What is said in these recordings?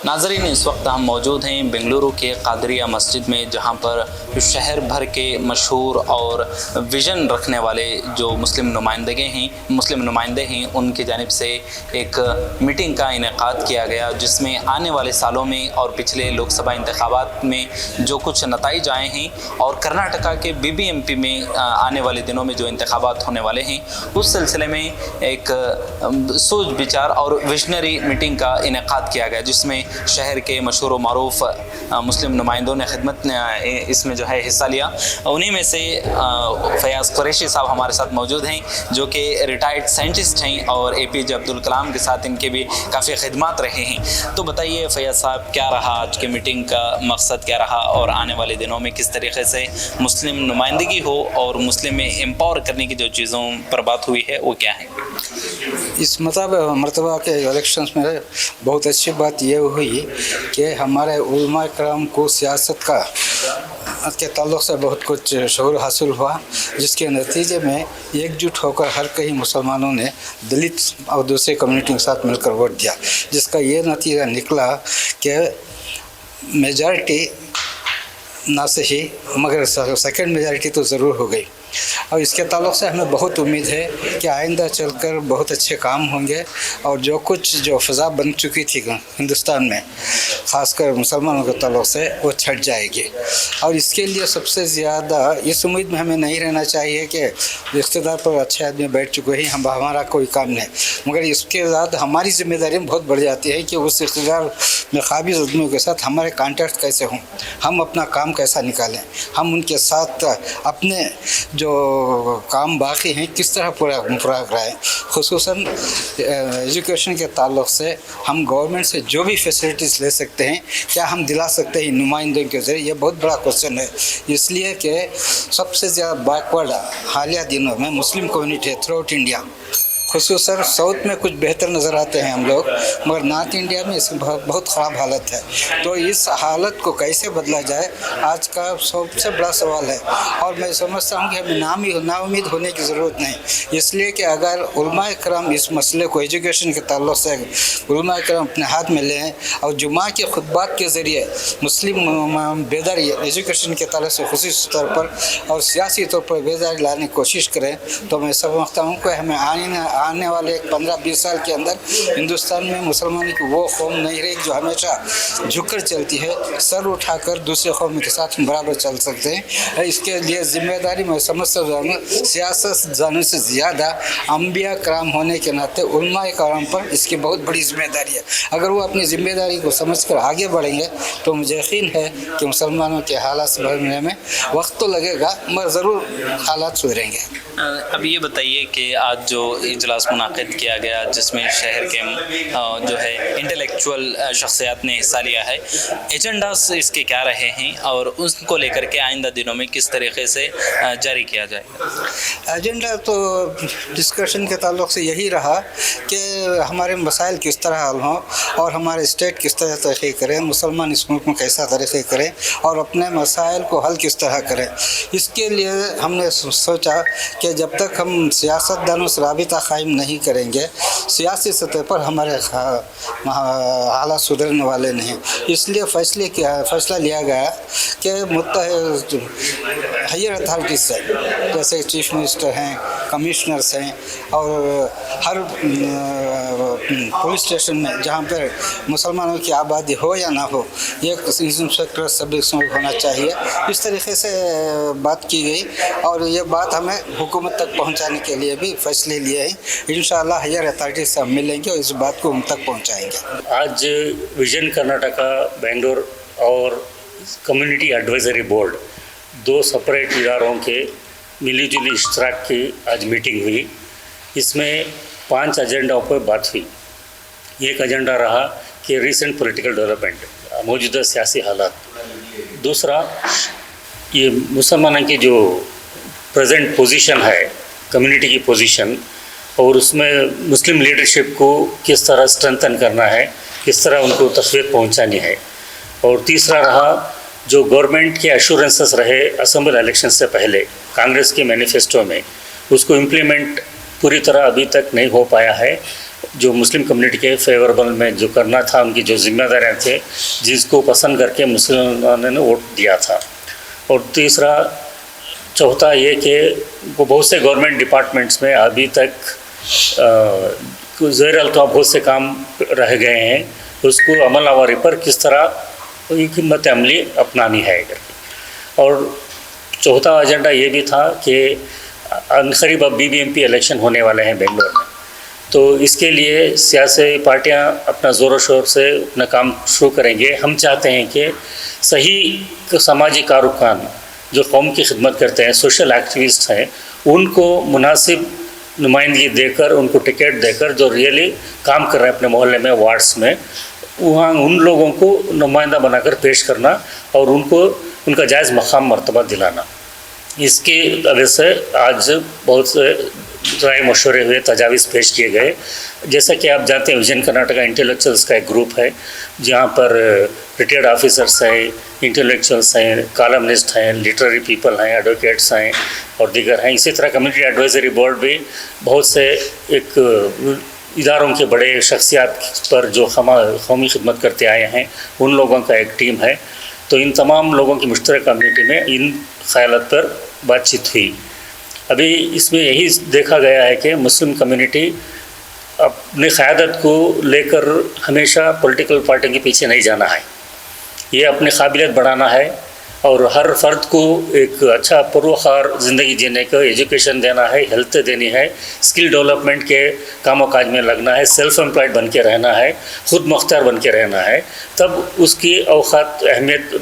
नाज़रीन, इस वक्त हम मौजूद हैं बेंगलुरु के कादरिया मस्जिद में, जहां पर शहर भर के मशहूर और विज़न रखने वाले जो मुस्लिम नुमाइंदे हैं उनकी जानिब से एक मीटिंग का इनेकाद किया गया, जिसमें आने वाले सालों में और पिछले लोकसभा इंतखाबात में जो कुछ नताइज आए हैं और कर्नाटका के BBMP में आने वाले दिनों में जो इंतखाबात होने वाले हैं, उस सिलसिले में एक सोच विचार और विजनरी मीटिंग का इनेकाद किया गया, जिसमें शहर के मशहूर व मारूफ मुस्लिम नुमाइंदों ने खिदमत इसमें जो है हिस्सा लिया। उन्हीं में से फयाज़ कुरैशी साहब हमारे साथ मौजूद हैं, जो कि रिटायर्ड साइंटिस्ट हैं और APJ अब्दुल कलाम के साथ इनके भी काफ़ी खिदमत रहे हैं। तो बताइए फयाज़ साहब, क्या रहा आज के मीटिंग का मकसद, क्या रहा और आने वाले दिनों में किस तरीके से मुस्लिम नुमाइंदगी हो और मुस्लिम में एम्पावर करने की जो चीज़ों पर बात हुई है वो क्या है? इस मरतबा के इलेक्शंस में बहुत अच्छी बात यह हुई कि हमारे उलमा कराम को सियासत के ताल्लुक़ से बहुत कुछ शऊर हासिल हुआ, जिसके नतीजे में एकजुट होकर हर कई मुसलमानों ने दलित और दूसरे कम्युनिटी के साथ मिलकर वोट दिया, जिसका ये नतीजा निकला कि मेजॉरिटी ना सही मगर सेकंड मेजॉरिटी तो ज़रूर हो गई। और इसके ताल्लुक़ से हमें बहुत उम्मीद है कि आइंदा चलकर बहुत अच्छे काम होंगे और जो फ़ज़ा बन चुकी थी हिंदुस्तान में, ख़ासकर मुसलमानों के ताल्लुक़ से, वो छट जाएगी। और इसके लिए सबसे ज़्यादा इस उम्मीद में हमें नहीं रहना चाहिए कि इक़्तिदार पर अच्छे आदमी बैठ चुके हैं, हमारा कोई काम नहीं, मगर इसके बाद हमारी ज़िम्मेदारी बहुत बढ़ जाती है कि उस इक़्तिदार में काबिज़ आदमियों के साथ हमारे कॉन्टैक्ट कैसे हों, हम अपना काम कैसा निकालें, हम उनके साथ अपने जो काम बाकी हैं किस तरह पूरा कराएँ। ख़ुसूसन एजुकेशन के ताल्लुक़ से हम गवर्नमेंट से जो भी फैसिलिटीज़ ले सकते हैं, क्या हम दिला सकते हैं नुमाइंदों के ज़रिए, ये बहुत बड़ा क्वेश्चन है। इसलिए कि सबसे ज़्यादा बैकवर्ड हालिया दिनों में मुस्लिम कम्युनिटी है थ्रू आउट इंडिया। ख़ुसूसन साउथ में कुछ बेहतर नज़र आते हैं हम लोग, मगर नॉर्थ इंडिया में इसकी बहुत ख़राब हालत है। तो इस हालत को कैसे बदला जाए, आज का सबसे बड़ा सवाल है। और मैं समझता हूँ कि हमें नाउम्मीद होने की ज़रूरत नहीं, इसलिए कि अगर उलमा कराम इस मसले को एजुकेशन के ताल्लुक़ से उलमा कराम अपने हाथ में लें और जुमा के खुतबात के ज़रिए मुस्लिम बेदारी एजुकेशन के ताल्लुक़ से ख़ुसूसी तौर पर और सियासी तौर पर बेदारी लाने की कोशिश करें, तो मैं समझता हूँ कि हमें आने वाले 15-20 साल के अंदर हिंदुस्तान में मुसलमानों की वो कौम नहीं रही जो हमेशा झुककर चलती है, सर उठाकर दूसरे कौम के साथ बराबर चल सकते हैं। इसके लिए जिम्मेदारी मैं समझता हूँ सियासत जानने से ज़्यादा अंबिया कराम होने के नाते उलमा कराम पर इसकी बहुत बड़ी जिम्मेदारी है। अगर वो अपनी ज़िम्मेदारी को समझकर आगे बढ़ेंगे तो मुझे यकीन है कि मुसलमानों के हालात सुधरने में वक्त तो लगेगा, मगर ज़रूर हालात सुधरेंगे। अब ये बताइए कि आज जो इजलास मुनाक़िद किया गया, जिसमें शहर के जो है इंटेलेक्चुअल शख्सियात ने हिस्सा लिया है, एजेंडास इसके क्या रहे हैं और उसको लेकर के आइंदा दिनों में किस तरीके से जारी किया जाएगा? एजेंडा तो डिस्कशन के ताल्लुक़ से यही रहा कि हमारे मसाइल किस तरह हल हों और हमारे स्टेट किस तरह तरक्की करें, मुसलमान इस मुल्क में कैसा तरक्की करें और अपने मसाइल को हल किस तरह करें। इसके लिए हमने सोचा कि जब तक हम सियासतदानों से राबिता कायम नहीं करेंगे, सियासी सतह पर हमारे हालात सुधरने वाले नहीं। इसलिए फ़ैसला लिया गया कि मुत्तहिद हायर अथॉरिटीज़ से, जैसे चीफ मिनिस्टर हैं, कमिश्नर्स हैं, और हर पुलिस स्टेशन में जहाँ पर मुसलमानों की आबादी हो या ना हो, एक इंस्पेक्टर सब होना चाहिए। इस तरीके से बात की गई और ये बात हमें हुकूमत तक पहुँचाने के लिए भी फैसले लिए हैं। इंशाअल्लाह हायर अथॉरिटी से हम मिलेंगे और इस बात को उन तक पहुँचाएंगे। आज विजन कर्नाटका बेंगलोर और कम्युनिटी एडवाइजरी बोर्ड, दो सेपरेट इदारों के मिलीजुली इश्तराक की आज मीटिंग हुई। इसमें 5 एजेंडाओं पर बात हुई। एक एजेंडा रहा कि रीसेंट पॉलिटिकल डेवलपमेंट, मौजूदा सियासी हालात। दूसरा, ये मुसलमानों की जो प्रेजेंट पोजीशन है, कम्युनिटी की पोजीशन, और उसमें मुस्लिम लीडरशिप को किस तरह स्ट्रेंथन करना है, किस तरह उनको तस्वीर पहुंचानी है। और तीसरा रहा जो गवर्नमेंट के एश्योरेंसेस रहे असेंबली इलेक्शन से पहले कांग्रेस के मैनिफेस्टो में, उसको इम्प्लीमेंट पूरी तरह अभी तक नहीं हो पाया है। जो मुस्लिम कम्युनिटी के फेवरेबल में जो करना था, उनकी जो जिम्मेदारियां थे, जिसको पसंद करके मुसलमानों ने वोट दिया था। और तीसरा चौथा ये कि वो बहुत से गवर्नमेंट डिपार्टमेंट्स में अभी तक ज़ेर अल्तवा बहुत से काम रह गए हैं, उसको अमल आवारी पर किस तरह हिम्मत अमली अपनानी है। और चौथा एजेंडा ये भी था कि करीब अब BBMP इलेक्शन होने वाले हैं बेंगलोर में, तो इसके लिए सियासी पार्टियां अपना ज़ोर शोर से अपना काम शुरू करेंगे। हम चाहते हैं कि सही समाजी कारकुन जो कौम की खिदमत करते हैं, सोशल एक्टिविस्ट हैं, उनको मुनासिब नुमाइंदगी देकर, उनको टिकट देकर, जो रियली काम कर रहे हैं अपने मोहल्ले में, वार्ड्स में, वहाँ उन लोगों को नुमाइंदा बनाकर पेश करना और उनको उनका जायज़ मकाम मर्तबा दिलाना। इसकी वजह से आज बहुत से राय मशवरे हुए, तजावीज़ पेश किए गए। जैसा कि आप जानते हैं, विजन कर्नाटका इंटेलेक्चुअल्स का एक ग्रुप है, जहाँ पर रिटायर्ड ऑफिसर्स हैं, इंटेलेक्चुअल्स हैं, कॉलमनिस्ट हैं, लिटरेरी पीपल हैं, एडवोकेट्स हैं और दीगर हैं। इसी तरह कम्युनिटी एडवाइजरी बोर्ड भी बहुत से एक इदारों के बड़े शख्सियात पर जो कौमी खिदमत करते आए हैं, उन लोगों का एक टीम है। तो इन तमाम लोगों की मुश्तरका कमेटी में इन ख्यालात पर बातचीत हुई। अभी इसमें यही देखा गया है कि मुस्लिम कम्युनिटी अपनी क़यादत को लेकर हमेशा पॉलिटिकल पार्टी के पीछे नहीं जाना है, ये अपनी काबिलियत बढ़ाना है और हर फर्द को एक अच्छा पुरवखार ज़िंदगी जीने का एजुकेशन देना है, हेल्थ देनी है, स्किल डेवलपमेंट के कामों काज में लगना है, सेल्फ एम्प्लॉयड बन के रहना है, ख़ुद मुख्तार बन के रहना है। तब उसकी औकात अहमियत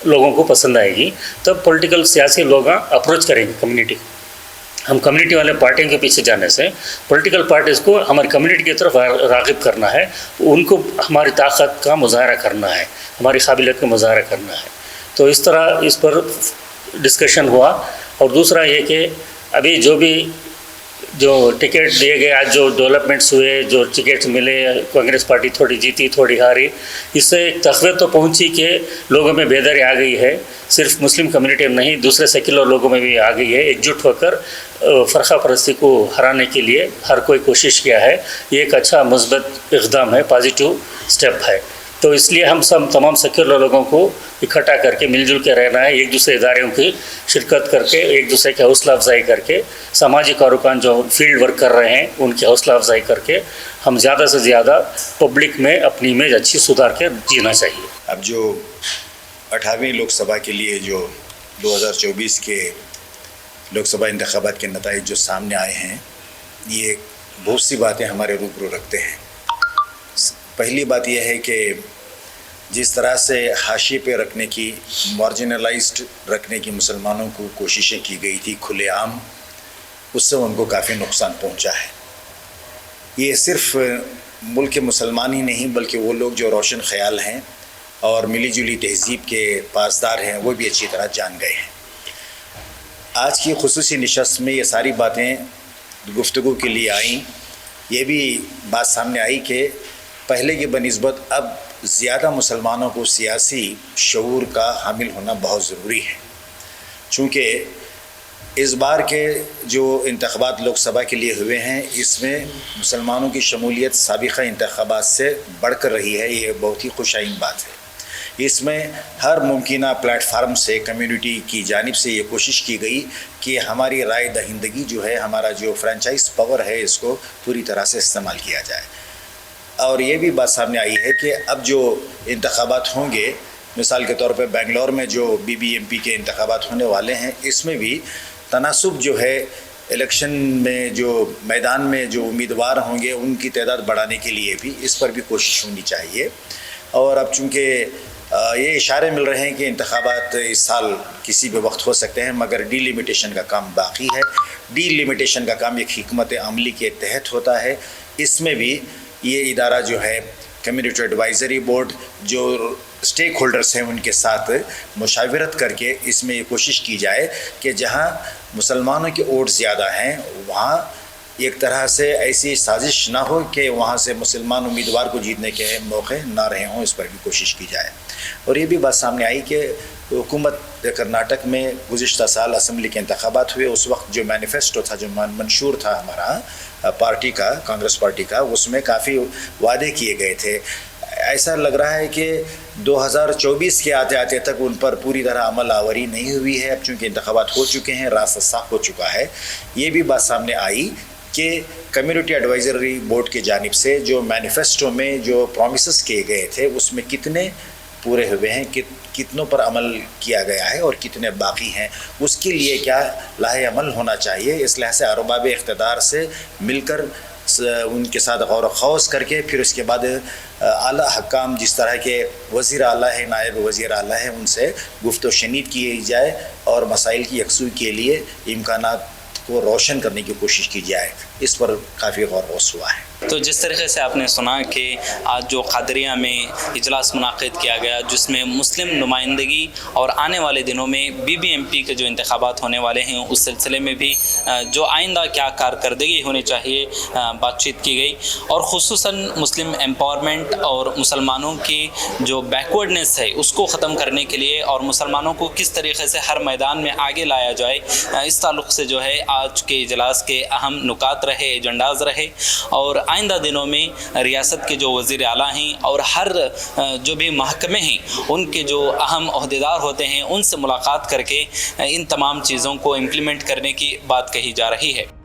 लोगों को पसंद आएगी, तब पॉलिटिकल सियासी लोग अप्रोच करेंगे कम्युनिटी को। हम कम्युनिटी वाले पार्टियों के पीछे जाने से पॉलिटिकल पार्टीज़ को हमारी कम्युनिटी की तरफ राग़िब करना है, उनको हमारी ताकत का मुजाहरा करना है, हमारी काबिलियत का मुजाहरा करना है। तो इस तरह इस पर डिस्कशन हुआ। और दूसरा ये कि अभी जो टिकट दिए गए, आज जो डेवलपमेंट्स हुए, जो टिकट्स मिले, कांग्रेस पार्टी थोड़ी जीती थोड़ी हारी, इससे एक तखवीर तो पहुंची कि लोगों में बेदारी आ गई है, सिर्फ मुस्लिम कम्युनिटी में नहीं, दूसरे सेक्युलर लोगों में भी आ गई है। एकजुट होकर फ़रक़ा परस्ती को हराने के लिए हर कोई कोशिश किया है। ये एक अच्छा मुस्बत इक़दाम है, पॉजिटिव स्टेप है। तो इसलिए हम सब तमाम सेक्युलर लोगों को इकट्ठा करके मिलजुल के रहना है, एक दूसरे इदारों की शिरकत करके, एक दूसरे की हौसला अफजाई करके, समाजी कारकुन जो फील्ड वर्क कर रहे हैं उनकी हौसला अफजाई करके हम ज़्यादा से ज़्यादा पब्लिक में अपनी इमेज अच्छी सुधार के जीना चाहिए। अब जो 18वीं लोकसभा के लिए जो 2024 के लोकसभा इंतखाबात के नताइज जो सामने आए हैं, ये बहुत सी बातें हमारे रूबरू रखते हैं। पहली बात यह है कि जिस तरह से हाशिए पे रखने की, मार्जिनलाइज्ड रखने की मुसलमानों को कोशिशें की गई थी खुलेआम, उससे उनको काफ़ी नुकसान पहुंचा है। ये सिर्फ मुल्क के मुसलमान ही नहीं बल्कि वो लोग जो रोशन ख्याल हैं और मिली जुली तहज़ीब के पासदार हैं, वो भी अच्छी तरह जान गए हैं। आज की खुसूसी नशस्त में ये सारी बातें गुफ्तगू के लिए आईं। ये भी बात सामने आई कि पहले की बनिस्बत अब ज़्यादा मुसलमानों को सियासी शऊर का हामिल होना बहुत ज़रूरी है, चूँकि इस बार के जो इंतखाबात लोकसभा के लिए हुए हैं, इसमें मुसलमानों की शमूलियत साबिक़ा इंतखाबात से बढ़कर रही है। ये बहुत ही खुशाइन बात है। इसमें हर मुमकिना प्लेटफार्म से कम्युनिटी की जानिब से ये कोशिश की गई कि हमारी राय दहिंदगी जो है, हमारा जो फ्रेंचाइज पावर है, इसको पूरी तरह से इस्तेमाल किया जाए। और ये भी बात सामने आई है कि अब जो इंतखाबात होंगे, मिसाल के तौर पे बेंगलोर में जो BBMP के इंतखाबात होने वाले हैं, इसमें भी तनासुब जो है इलेक्शन में जो मैदान में जो उम्मीदवार होंगे उनकी तादाद बढ़ाने के लिए भी इस पर भी कोशिश होनी चाहिए। और अब चूँकि ये इशारे मिल रहे हैं कि इंतखाबात इस साल किसी भी वक्त हो सकते हैं, मगर डीलिमिटेशन का काम बाकी है। डीलिमिटेशन का काम एक हिकमत अमली के तहत होता है। इसमें भी ये इदारा जो है कम्युनिटी एडवाइज़री बोर्ड, जो स्टेक होल्डर्स हैं, उनके साथ मुशावरत करके इसमें ये कोशिश की जाए कि जहाँ मुसलमानों के वोट ज़्यादा हैं वहाँ एक तरह से ऐसी साजिश ना हो कि वहाँ से मुसलमान उम्मीदवार को जीतने के मौके ना रहे हों, इस पर भी कोशिश की जाए। और ये भी बात सामने आई कि हुकूमत कर्नाटक में गुज़िश्ता साल असम्बली के इंतखाबात हुए, उस वक्त जो मैनिफेस्टो था, जो मंशूर था हमारा पार्टी का, कांग्रेस पार्टी का, उसमें काफ़ी वादे किए गए थे। ऐसा लग रहा है कि 2024 के आते आते तक उन पर पूरी तरह अमल आवरी नहीं हुई है। अब चूँकि इंतखाबात हो चुके हैं, रास्ता साफ हो चुका है। ये भी बात सामने आई कि कम्युनिटी एडवाइजरी बोर्ड की जानिब से जो मैनिफेस्टो में जो प्रॉमिसेस किए गए थे उसमें कितने पूरे हुए हैं, कितनों पर अमल किया गया है और कितने बाकी हैं, उसके लिए क्या लाहे अमल होना चाहिए। इस लिहाज से अरबाब इक़्तिदार से मिलकर उनके साथ गौर व खौस करके फिर उसके बाद आला हकाम जिस तरह के वज़ीर आला है, नायब वज़ीर आला है, उनसे गुफ्त शनीद की जाए और मसाइल की यकसूई के लिए इम्कानात को रोशन करने की कोशिश की जाए। इस पर काफ़ी गौर व हुआ है। तो जिस तरीके से आपने सुना कि आज जो कादरिया में इजलास मुनाक़िद किया गया जिसमें मुस्लिम नुमाइंदगी और आने वाले दिनों में BBMP के जो इंतखाबात होने वाले हैं उस सिलसिले में भी जो आइंदा क्या कारकर्दगी होनी चाहिए बातचीत की गई, और ख़ुसूसन मुस्लिम एम्पावरमेंट और मुसलमानों की जो बैकवर्डनेस है उसको ख़त्म करने के लिए और मुसलमानों को किस तरीके से हर मैदान में आगे लाया जाए, इस ताल्लुक़ से जो है आज के इजलास के अहम नुकात रहे, एजेंडाज रहे। और आइंदा दिनों में रियासत के जो वज़ीर आला हैं और हर जो भी महकमे हैं उनके जो अहम ओहदेदार होते हैं उनसे मुलाकात करके इन तमाम चीज़ों को इम्प्लीमेंट करने की बात कही जा रही है।